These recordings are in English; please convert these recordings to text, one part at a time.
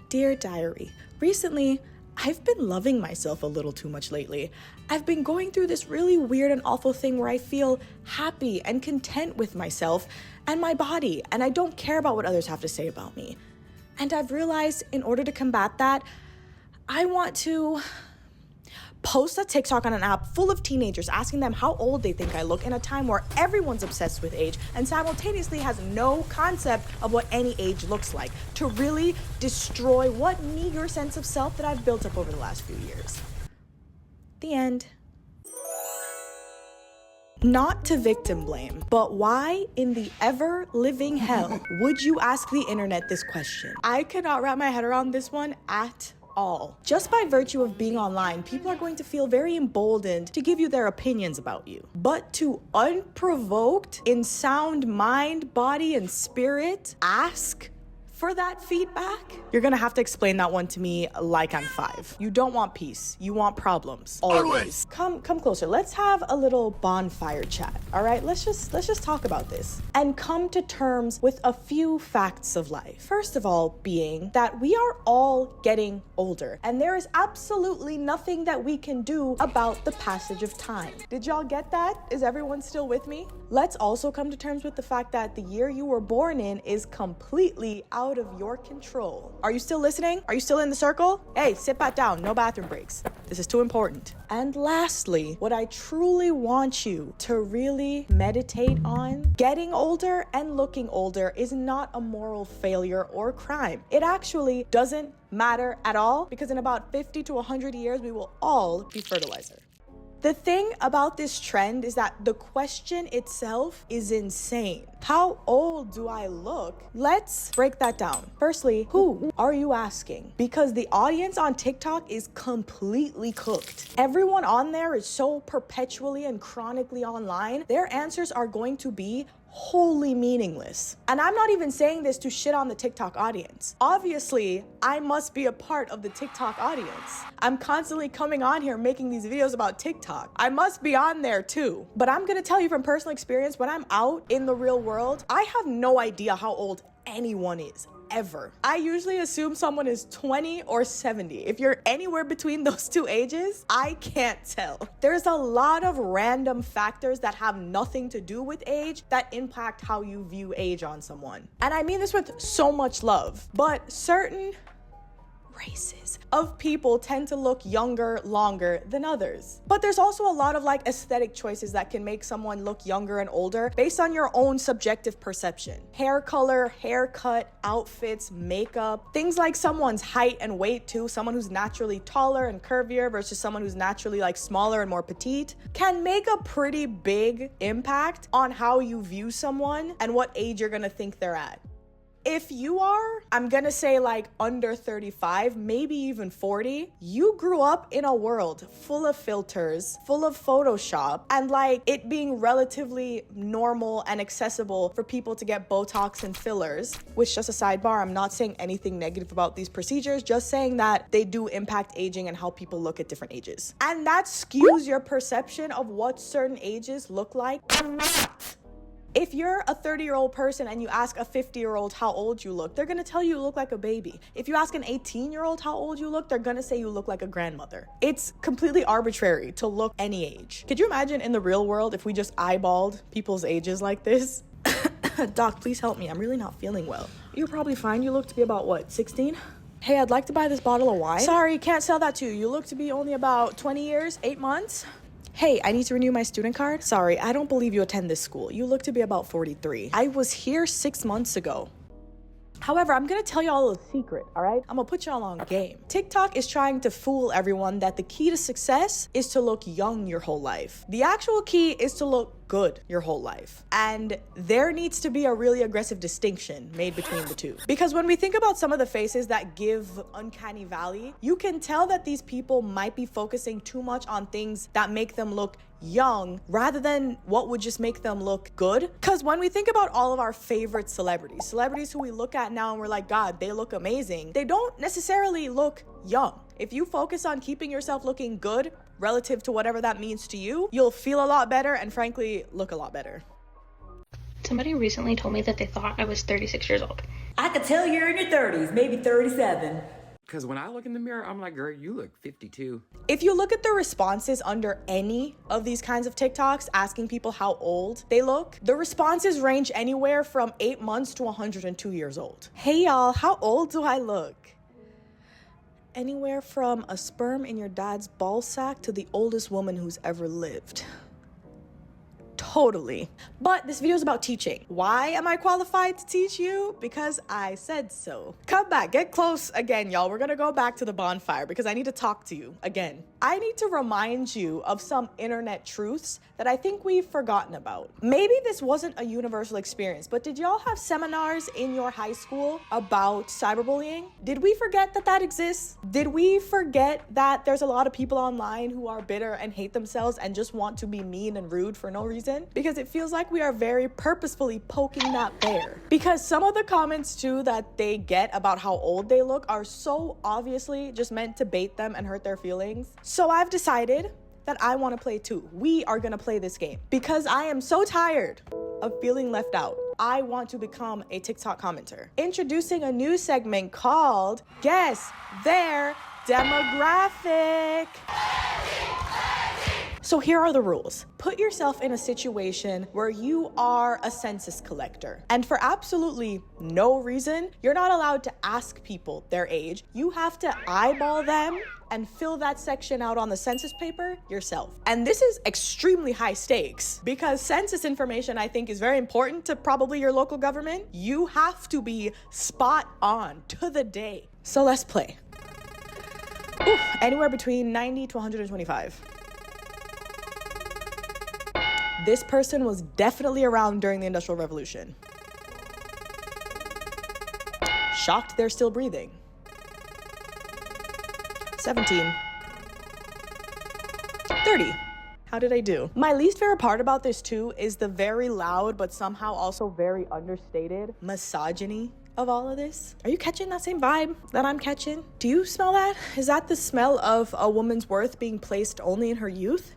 Dear Diary, recently, I've been loving myself a little too much lately. I've been going through this really weird and awful thing where I feel happy and content with myself and my body, and I don't care about what others have to say about me. And I've realized in order to combat that, I want to post a TikTok on an app full of teenagers asking them how old they think I look in a time where everyone's obsessed with age and simultaneously has no concept of what any age looks like, to really destroy what meager sense of self that I've built up over the last few years. The end. Not to victim blame, but why in the ever-living hell would you ask the internet this question? I cannot wrap my head around this one at all. Just by virtue of being online, people are going to feel very emboldened to give you their opinions about you. But to unprovoked, in sound mind, body, and spirit, ask for that feedback? You're gonna have to explain that one to me like I'm 5. You don't want peace. You want problems. Always. Come closer. Let's have a little bonfire chat. All right? Let's just talk about this and come to terms with a few facts of life. First of all, being that we are all getting older, and there is absolutely nothing that we can do about the passage of time. Did y'all get that? Is everyone still with me? Let's also come to terms with the fact that the year you were born in is completely out of your control. Are you still listening? Are you still in the circle? Hey, sit back down. No bathroom breaks. This is too important. And lastly, what I truly want you to really meditate on, getting older and looking older is not a moral failure or crime. It actually doesn't matter at all, because in about 50 to 100 years, we will all be fertilizer. The thing about this trend is that the question itself is insane. How old do I look? Let's break that down. Firstly, who are you asking? Because the audience on TikTok is completely cooked. Everyone on there is so perpetually and chronically online. Their answers are going to be wholly meaningless. And I'm not even saying this to shit on the TikTok audience. Obviously, I must be a part of the TikTok audience. I'm constantly coming on here making these videos about TikTok. I must be on there too. But I'm gonna tell you from personal experience, when I'm out in the real world, I have no idea how old anyone is. Ever. I usually assume someone is 20 or 70. If you're anywhere between those two ages, I can't tell. There's a lot of random factors that have nothing to do with age that impact how you view age on someone. And I mean this with so much love, but certain races of people tend to look younger longer than others. But there's also a lot of aesthetic choices that can make someone look younger and older based on your own subjective perception. Hair color, haircut, outfits, makeup, things like someone's height and weight too. Someone who's naturally taller and curvier versus someone who's naturally smaller and more petite can make a pretty big impact on how you view someone and what age you're gonna think they're at. If you are, I'm gonna say under 35, maybe even 40, you grew up in a world full of filters, full of Photoshop, and it being relatively normal and accessible for people to get Botox and fillers, which, just a sidebar, I'm not saying anything negative about these procedures, just saying that they do impact aging and how people look at different ages. And that skews your perception of what certain ages look like or not. If you're a 30-year-old person and you ask a 50-year-old how old you look, they're gonna tell you look like a baby. If you ask an 18-year-old how old you look, they're gonna say you look like a grandmother. It's completely arbitrary to look any age. Could you imagine in the real world if we just eyeballed people's ages like this? Doc, please help me. I'm really not feeling well. You're probably fine. You look to be about, 16? Hey, I'd like to buy this bottle of wine. Sorry, can't sell that to you. You look to be only about 20 years, 8 months. Hey, I need to renew my student card. Sorry, I don't believe you attend this school. You look to be about 43. I was here 6 months ago. However, I'm gonna tell y'all a secret, all right? I'm gonna put y'all on game. TikTok is trying to fool everyone that the key to success is to look young your whole life. The actual key is to look good your whole life. And there needs to be a really aggressive distinction made between the two. Because when we think about some of the faces that give uncanny valley, you can tell that these people might be focusing too much on things that make them look young rather than what would just make them look good. Because when we think about all of our favorite celebrities who we look at now and we're like, God, they look amazing, they don't necessarily look young. If you focus on keeping yourself looking good relative to whatever that means to you, you'll feel a lot better and frankly look a lot better. Somebody recently told me that they thought I was 36 years old. I could tell you're in your 30s, maybe 37. Because when I look in the mirror, I'm like, girl, you look 52. If you look at the responses under any of these kinds of TikToks asking people how old they look, the responses range anywhere from 8 months to 102 years old. Hey y'all, how old do I look? Anywhere from a sperm in your dad's ball sack to the oldest woman who's ever lived. Totally. But this video is about teaching. Why am I qualified to teach you? Because I said so. Come back, get close again, y'all. We're gonna go back to the bonfire because I need to talk to you again. I need to remind you of some internet truths that I think we've forgotten about. Maybe this wasn't a universal experience, but did y'all have seminars in your high school about cyberbullying? Did we forget that that exists? Did we forget that there's a lot of people online who are bitter and hate themselves and just want to be mean and rude for no reason? Because it feels like we are very purposefully poking that bear. Because some of the comments too that they get about how old they look are so obviously just meant to bait them and hurt their feelings. So I've decided that I want to play too. We are gonna play this game because I am so tired of feeling left out. I want to become a TikTok commenter. Introducing a new segment called Guess Their Demographic. So here are the rules. Put yourself in a situation where you are a census collector. And for absolutely no reason, you're not allowed to ask people their age. You have to eyeball them and fill that section out on the census paper yourself. And this is extremely high stakes because census information, I think, is very important to probably your local government. You have to be spot on to the day. So let's play. Ooh, anywhere between 90 to 125. This person was definitely around during the Industrial Revolution. Shocked they're still breathing. 17. 30. How did I do? My least favorite part about this too is the very loud but somehow also very understated misogyny of all of this. Are you catching that same vibe that I'm catching? Do you smell that? Is that the smell of a woman's worth being placed only in her youth?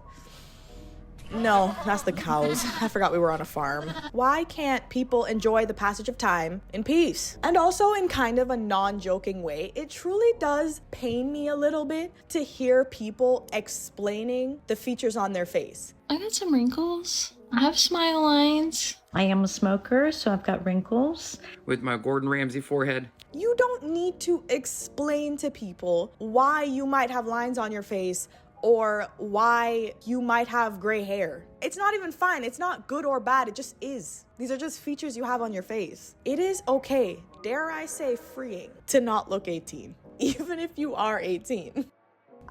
No, that's the cows. I forgot we were on a farm. Why can't people enjoy the passage of time in peace? And also in kind of a non-joking way, it truly does pain me a little bit to hear people explaining the features on their face. I got some wrinkles. I have smile lines. I am a smoker, so I've got wrinkles. With my Gordon Ramsay forehead. You don't need to explain to people why you might have lines on your face or why you might have gray hair. It's not even fine. It's not good or bad. It just is. These are just features you have on your face. It is okay, dare I say freeing, to not look 18, even if you are 18.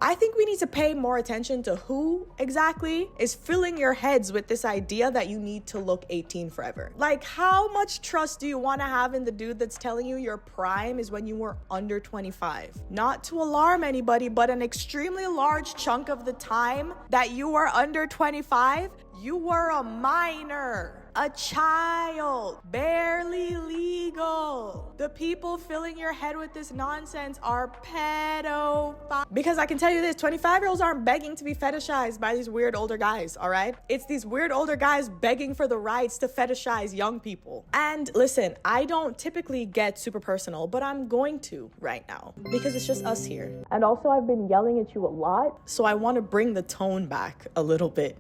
I think we need to pay more attention to who exactly is filling your heads with this idea that you need to look 18 forever. Like, how much trust do you want to have in the dude that's telling you your prime is when you were under 25? Not to alarm anybody, but an extremely large chunk of the time that you were under 25, you were a minor, a child, barely legal. The people filling your head with this nonsense are pedophiles. Because I can tell you this, 25-year-olds aren't begging to be fetishized by these weird older guys, all right? It's these weird older guys begging for the rights to fetishize young people. And listen, I don't typically get super personal, but I'm going to right now because it's just us here. And also I've been yelling at you a lot, so I want to bring the tone back a little bit.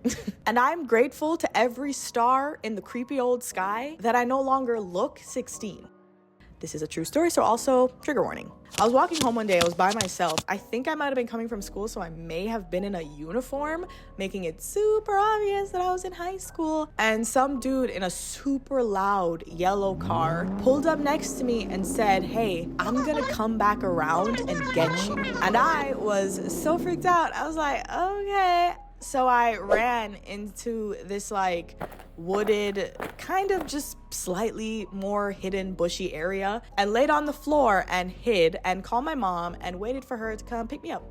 And I'm grateful to every star in the creepy old sky that I no longer look 16. This is a true story, so also trigger warning. I was walking home one day, I was by myself. I think I might have been coming from school, so I may have been in a uniform, making it super obvious that I was in high school. And some dude in a super loud yellow car pulled up next to me and said, "Hey, I'm gonna come back around and get you." And I was so freaked out. I was like, okay. So I ran into this like wooded, kind of just slightly more hidden bushy area and laid on the floor and hid and called my mom and waited for her to come pick me up.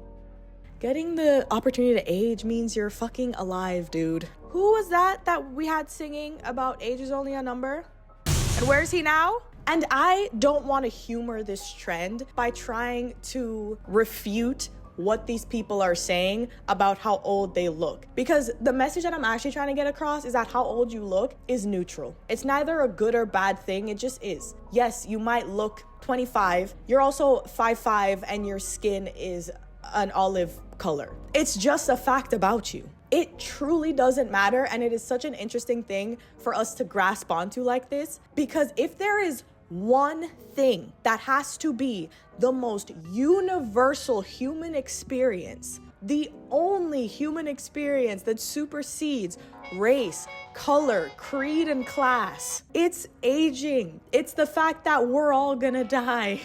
Getting the opportunity to age means you're fucking alive, dude. Who was that we had singing about age is only a number? And where's he now? And I don't want to humor this trend by trying to refute what these people are saying about how old they look. Because the message that I'm actually trying to get across is that how old you look is neutral. It's neither a good or bad thing, it just is. Yes, you might look 25, you're also 5'5", and your skin is an olive color. It's just a fact about you. It truly doesn't matter, and it is such an interesting thing for us to grasp onto like this, because if there is one thing that has to be the most universal human experience, the only human experience that supersedes race, color, creed, and class, it's aging. It's the fact that we're all gonna die.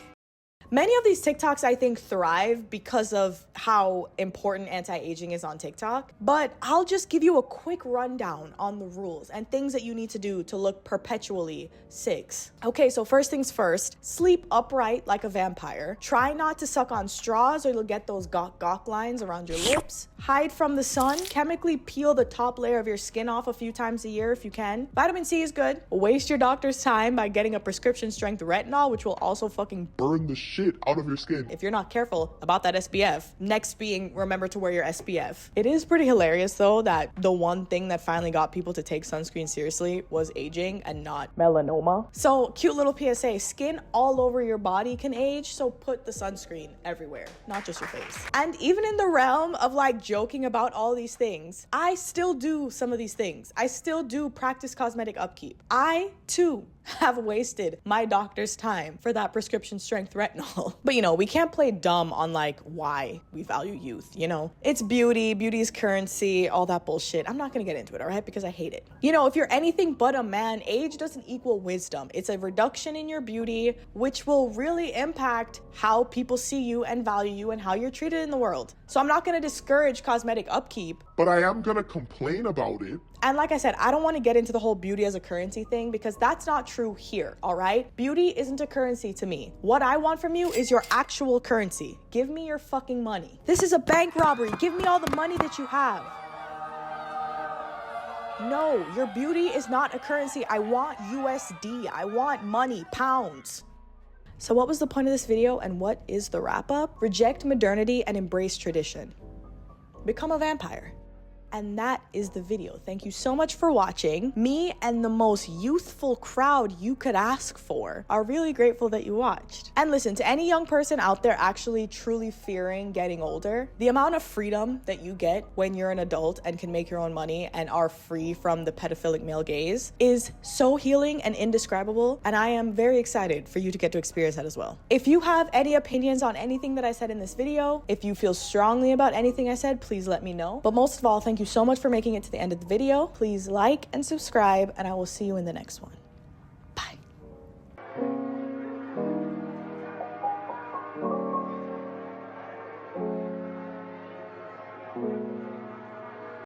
Many of these TikToks, I think, thrive because of how important anti-aging is on TikTok. But I'll just give you a quick rundown on the rules and things that you need to do to look perpetually 6. Okay, so first things first, sleep upright like a vampire. Try not to suck on straws or you'll get those gawk lines around your lips. Hide from the sun. Chemically peel the top layer of your skin off a few times a year if you can. Vitamin C is good. Waste your doctor's time by getting a prescription strength retinol, which will also fucking burn the shit out of your skin if you're not careful about that SPF. Next being, remember to wear your SPF. It is pretty hilarious though that the one thing that finally got people to take sunscreen seriously was aging and not melanoma. So cute little PSA, skin all over your body can age, so put the sunscreen everywhere, not just your face. And even in the realm of like joking about all these things, I still do some of these things. I still do practice cosmetic upkeep. I too have wasted my doctor's time for that prescription strength retinol. But you know, we can't play dumb on like why we value youth, you know? It's beauty's currency, all that bullshit. I'm not gonna get into it, all right? Because I hate it. You know, if you're anything but a man, age doesn't equal wisdom. It's a reduction in your beauty, which will really impact how people see you and value you and how you're treated in the world. So I'm not gonna discourage cosmetic upkeep, but I am gonna complain about it. And like I said, I don't want to get into the whole beauty as a currency thing because that's not true here, all right? Beauty isn't a currency to me. What I want from you is your actual currency. Give me your fucking money. This is a bank robbery. Give me all the money that you have. No, your beauty is not a currency. I want USD. I want money, pounds. So what was the point of this video and what is the wrap up? Reject modernity and embrace tradition. Become a vampire. And that is the video. Thank you so much for watching. Me and the most youthful crowd you could ask for are really grateful that you watched. And listen, to any young person out there actually truly fearing getting older, the amount of freedom that you get when you're an adult and can make your own money and are free from the pedophilic male gaze is so healing and indescribable. And I am very excited for you to get to experience that as well. If you have any opinions on anything that I said in this video, if you feel strongly about anything I said, please let me know. But most of all, thank you so much for making it to the end of the video. Please like and subscribe, and I will see you in the next one. Bye.